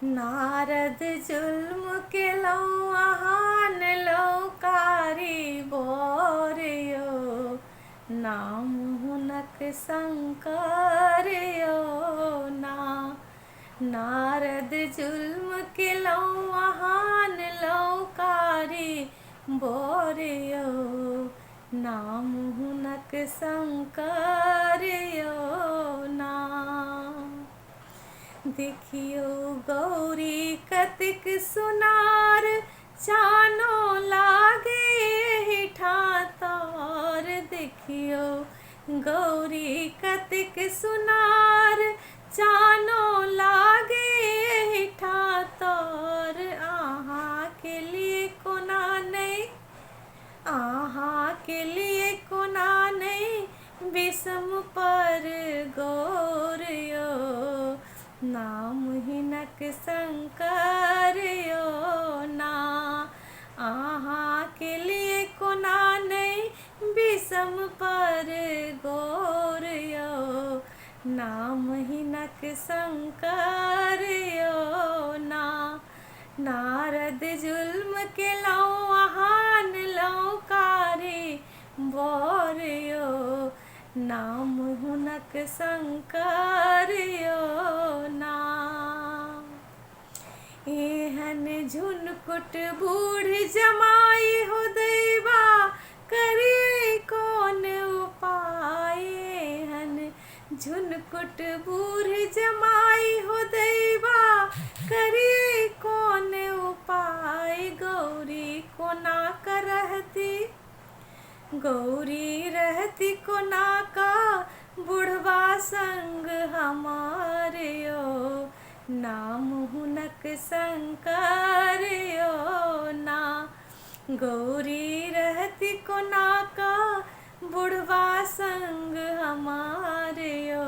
नारद जुल्म के लौहान लौकारी बोरियो, नाम हुनक शंकरियो ना। नारद जुल्म के लौहान लौकारी बोरियो, नाम हुनक शंकरियो ना। देखियो गौरी कतिक सुनार, चानो लागे एहि ठातार। देखियो गौरी कतिक सुनार, चानो लागे एहि ठातार। आहाँ के लिए कोना नहीं, आहाँ के लिए कोना नहीं, विषम पर गोरियो, नाम हिनक शंकरियो ना। आहाँ के लिए कोना नहीं, विषम पर गोरियो, नाम हिनक शंकरियो ना। नारद जुल्म के लौहान लौकारी बोरियो, नाम हुनक शंकरियो ना। एहन झुनकुट बूढ़ जमाई हो दैवा, करिए कौन उपाय। एहन झुनकुट बूढ़ जमाई हो दैवा, करिए कौन उपाय। गौरी कोना का रहती, गौरी रहती कोना का, बुढ़वा संग हमारियो, नाम हुनक शंकरियो ना। गौरी रहती कोना का, बुढ़वा संग हमारियो,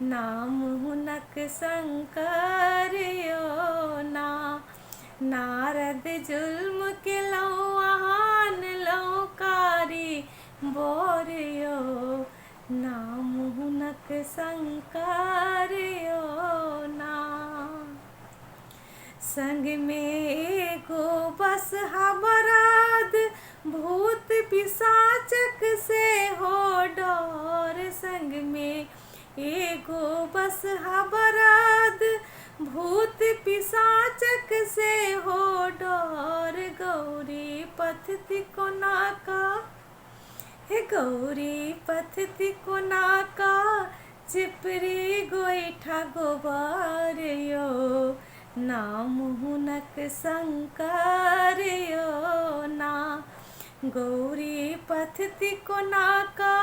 नाम हुनक शंकरियो ना। नारद जुल्म के लौहान लौकारी बोरियो, नाम हुनक शंकरियो ना। संग में एगो बसहा बराद, भूत पिशाचक से हो डर। संग में एगो बसहा बराद, भूत पिशाचक से हो डर। गौरी पथती कोना का, हे गौरी पथती कोना का, चिपरी गोईठा गोबारियो, नाम हुनक शंकरियो ना। गौरी पथती कोना का,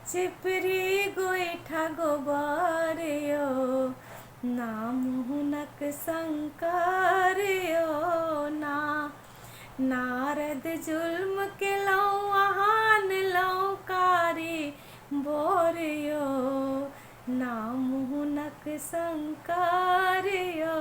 चिपरी गोईठा गोबारियो, नाम हुनक शंकरियो ना। नारद जुल्म के लौहान लौकारी बोरियो, नाम हुनक शंकरियो।